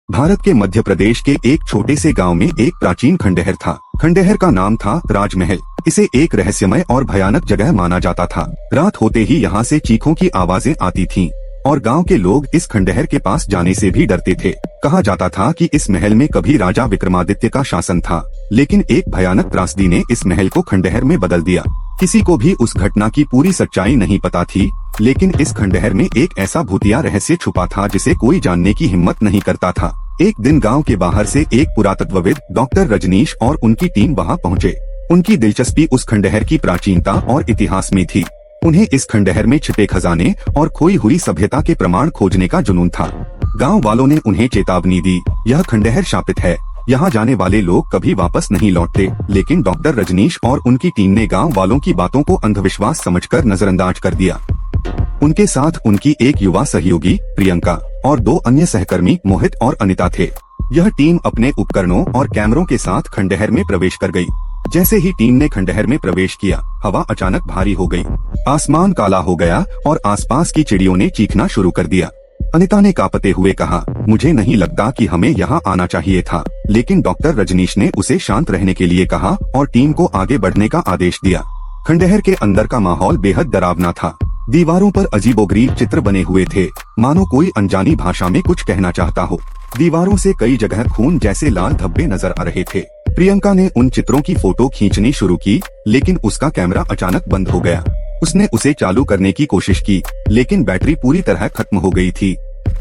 भारत के मध्य प्रदेश के एक छोटे से गांव में एक प्राचीन खंडहर था। खंडहर का नाम था राजमहल। इसे एक रहस्यमय और भयानक जगह माना जाता था। रात होते ही यहाँ से चीखों की आवाजें आती थीं और गांव के लोग इस खंडहर के पास जाने से भी डरते थे। कहा जाता था कि इस महल में कभी राजा विक्रमादित्य का शासन था, लेकिन एक भयानक त्रासदी ने इस महल को खंडहर में बदल दिया। किसी को भी उस घटना की पूरी सच्चाई नहीं पता थी, लेकिन इस खंडहर में एक ऐसा भूतिया रहस्य छुपा था जिसे कोई जानने की हिम्मत नहीं करता था। एक दिन गांव के बाहर से एक पुरातत्वविद डॉक्टर रजनीश और उनकी टीम वहां पहुंचे। उनकी दिलचस्पी उस खंडहर की प्राचीनता और इतिहास में थी। उन्हें इस खंडहर में छिपे खजाने और खोई हुई सभ्यता के प्रमाण खोजने का जुनून था। गांव वालों ने उन्हें चेतावनी दी, यह खंडहर शापित है, यहाँ जाने वाले लोग कभी वापस नहीं लौटते। लेकिन डॉक्टर रजनीश और उनकी टीम ने गांव वालों की बातों को अंधविश्वास समझकर नजरअंदाज कर दिया। उनके साथ उनकी एक युवा सहयोगी प्रियंका और दो अन्य सहकर्मी मोहित और अनिता थे। यह टीम अपने उपकरणों और कैमरों के साथ खंडहर में प्रवेश कर गई। जैसे ही टीम ने खंडहर में प्रवेश किया, हवा अचानक भारी हो गई, आसमान काला हो गया और आसपास की चिड़ियों ने चीखना शुरू कर दिया। अनिता ने कांपते हुए कहा, मुझे नहीं लगता कि हमें यहाँ आना चाहिए था। लेकिन डॉक्टर रजनीश ने उसे शांत रहने के लिए कहा और टीम को आगे बढ़ने का आदेश दिया। खंडहर के अंदर का माहौल बेहद डरावना था। दीवारों पर अजीबोगरीब चित्र बने हुए थे, मानो कोई अनजानी भाषा में कुछ कहना चाहता हो। दीवारों से कई जगह खून जैसे लाल धब्बे नजर आ रहे थे। प्रियंका ने उन चित्रों की फोटो खींचनी शुरू की, लेकिन उसका कैमरा अचानक बंद हो गया। उसने उसे चालू करने की कोशिश की, लेकिन बैटरी पूरी तरह खत्म हो गई थी।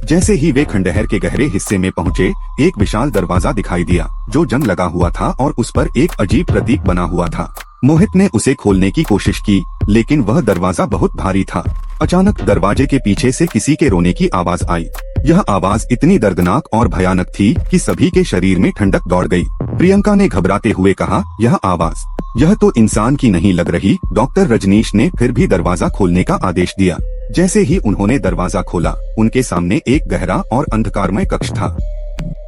जैसे ही वे खंडहर के गहरे हिस्से में पहुंचे, एक विशाल दरवाजा दिखाई दिया जो जंग लगा हुआ था और उस पर एक अजीब प्रतीक बना हुआ था। मोहित ने उसे खोलने की कोशिश की, लेकिन वह दरवाजा बहुत भारी था। अचानक दरवाजे के पीछे से किसी के रोने की आवाज आई। यह आवाज इतनी दर्दनाक और भयानक थी कि सभी के शरीर में ठंडक दौड़ गई। प्रियंका ने घबराते हुए कहा, यह तो इंसान की नहीं लग रही। डॉक्टर रजनीश ने फिर भी दरवाजा खोलने का आदेश दिया। जैसे ही उन्होंने दरवाजा खोला, उनके सामने एक गहरा और अंधकारमय कक्ष था।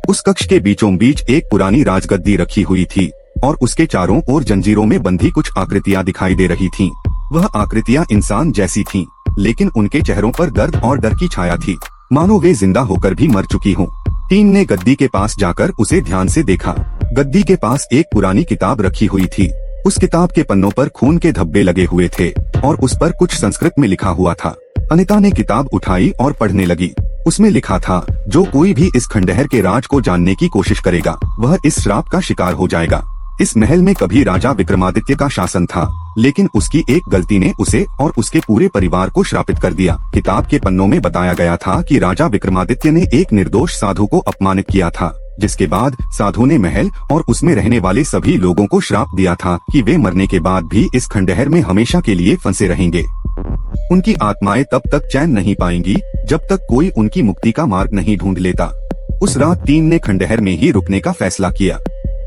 उस कक्ष के बीचों बीच एक पुरानी राजगद्दी रखी हुई थी और उसके चारों ओर जंजीरों में बंधी कुछ आकृतियां दिखाई दे रही थीं। वह आकृतियां इंसान जैसी थीं, लेकिन उनके चेहरों पर दर्द और डर की छाया थी, मानो वे जिंदा होकर भी मर चुकी हों। टीम ने गद्दी के पास जाकर उसे ध्यान से देखा। गद्दी के पास एक पुरानी किताब रखी हुई थी। उस किताब के पन्नों पर खून के धब्बे लगे हुए थे और उस पर कुछ संस्कृत में लिखा हुआ था। अनिता ने किताब उठाई और पढ़ने लगी। उसमें लिखा था, जो कोई भी इस खंडहर के राज को जानने की कोशिश करेगा, वह इस श्राप का शिकार हो जाएगा। इस महल में कभी राजा विक्रमादित्य का शासन था, लेकिन उसकी एक गलती ने उसे और उसके पूरे परिवार को श्रापित कर दिया। किताब के पन्नों में बताया गया था कि राजा विक्रमादित्य ने एक निर्दोष साधु को अपमानित किया था, जिसके बाद साधु ने महल और उसमें रहने वाले सभी लोगों को श्राप दिया था कि वे मरने के बाद भी इस खंडहर में हमेशा के लिए फंसे रहेंगे। उनकी आत्माएं तब तक चैन नहीं पाएंगी जब तक कोई उनकी मुक्ति का मार्ग नहीं ढूंढ लेता। उस रात टीम ने खंडहर में ही रुकने का फैसला किया।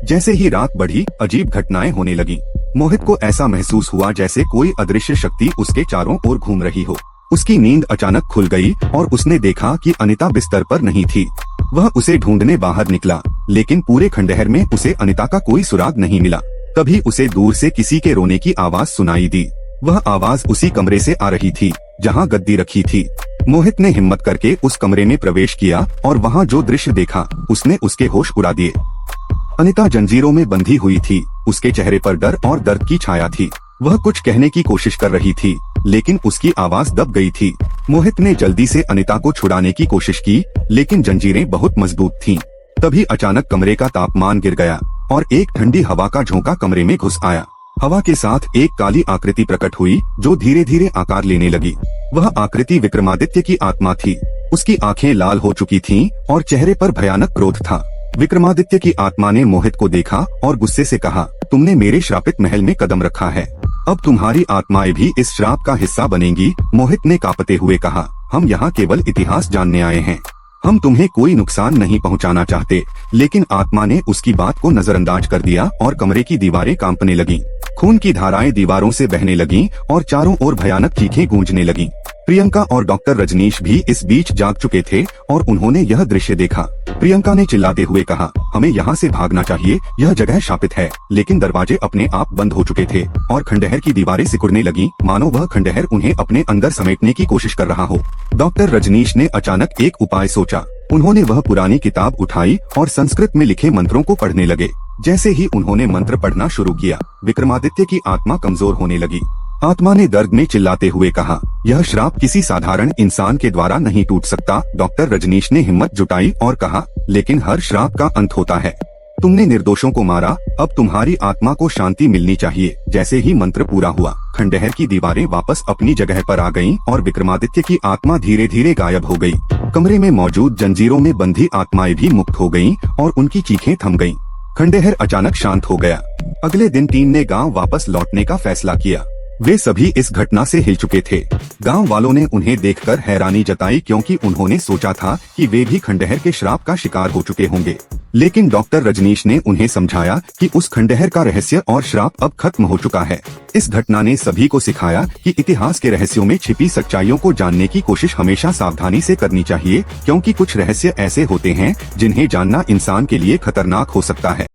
जैसे ही रात बढ़ी, अजीब घटनाएं होने लगी। मोहित को ऐसा महसूस हुआ जैसे कोई अदृश्य शक्ति उसके चारों ओर घूम रही हो। उसकी नींद अचानक खुल गई और उसने देखा कि अनिता बिस्तर पर नहीं थी। वह उसे ढूंढने बाहर निकला, लेकिन पूरे खंडहर में उसे अनिता का कोई सुराग नहीं मिला। तभी उसे दूर से किसी के रोने की आवाज सुनाई दी। वह आवाज उसी कमरे से आ रही थी जहाँ गद्दी रखी थी। मोहित ने हिम्मत करके उस कमरे में प्रवेश किया और वहाँ जो दृश्य देखा, उसने उसके होश उड़ा दिए। अनिता जंजीरों में बंधी हुई थी। उसके चेहरे पर डर और दर्द की छाया थी। वह कुछ कहने की कोशिश कर रही थी, लेकिन उसकी आवाज दब गई थी। मोहित ने जल्दी से अनिता को छुड़ाने की कोशिश की, लेकिन जंजीरें बहुत मजबूत थीं। तभी अचानक कमरे का तापमान गिर गया और एक ठंडी हवा का झोंका कमरे में घुस आया। हवा के साथ एक काली आकृति प्रकट हुई जो धीरे धीरे आकार लेने लगी। वह आकृति विक्रमादित्य की आत्मा थी। उसकी आंखें लाल हो चुकी थीं और चेहरे पर भयानक क्रोध था। विक्रमादित्य की आत्मा ने मोहित को देखा और गुस्से से कहा, तुमने मेरे श्रापित महल में कदम रखा है, अब तुम्हारी आत्माएं भी इस श्राप का हिस्सा बनेंगी। मोहित ने कांपते हुए कहा, हम यहाँ केवल इतिहास जानने आए हैं, हम तुम्हें कोई नुकसान नहीं पहुँचाना चाहते। लेकिन आत्मा ने उसकी बात को नजरअंदाज कर दिया और कमरे की दीवारें कांपने लगीं। खून की धाराएं दीवारों से बहने लगीं और चारों ओर भयानक चीखें गूंजने लगीं। प्रियंका और डॉक्टर रजनीश भी इस बीच जाग चुके थे और उन्होंने यह दृश्य देखा। प्रियंका ने चिल्लाते हुए कहा, हमें यहाँ से भागना चाहिए, यह जगह शापित है। लेकिन दरवाजे अपने आप बंद हो चुके थे और खंडहर की दीवारें सिकुड़ने लगीं, मानो वह खंडहर उन्हें अपने अंदर समेटने की कोशिश कर रहा हो। डॉक्टर रजनीश ने अचानक एक उपाय सोचा। उन्होंने वह पुरानी किताब उठाई और संस्कृत में लिखे मंत्रों को पढ़ने लगे। जैसे ही उन्होंने मंत्र पढ़ना शुरू किया, विक्रमादित्य की आत्मा कमजोर होने लगी। आत्मा ने दर्द में चिल्लाते हुए कहा, यह श्राप किसी साधारण इंसान के द्वारा नहीं टूट सकता। डॉक्टर रजनीश ने हिम्मत जुटाई और कहा, लेकिन हर श्राप का अंत होता है। तुमने निर्दोषों को मारा, अब तुम्हारी आत्मा को शांति मिलनी चाहिए। जैसे ही मंत्र पूरा हुआ, खंडहर की दीवारें वापस अपनी जगह पर आ गईं और विक्रमादित्य की आत्मा धीरे धीरे गायब हो गई। कमरे में मौजूद जंजीरों में बंधी आत्माएं भी मुक्त हो गईं और उनकी चीखें थम गईं। खंडहर अचानक शांत हो गया। अगले दिन टीम ने गांव वापस लौटने का फैसला किया। वे सभी इस घटना से हिल चुके थे। गांव वालों ने उन्हें देखकर हैरानी जताई, क्योंकि उन्होंने सोचा था कि वे भी खंडहर के श्राप का शिकार हो चुके होंगे। लेकिन डॉक्टर रजनीश ने उन्हें समझाया कि उस खंडहर का रहस्य और श्राप अब खत्म हो चुका है। इस घटना ने सभी को सिखाया कि इतिहास के रहस्यों में छिपी सच्चाइयों को जानने की कोशिश हमेशा सावधानी से करनी चाहिए, क्योंकि कुछ रहस्य ऐसे होते हैं जिन्हें जानना इंसान के लिए खतरनाक हो सकता है।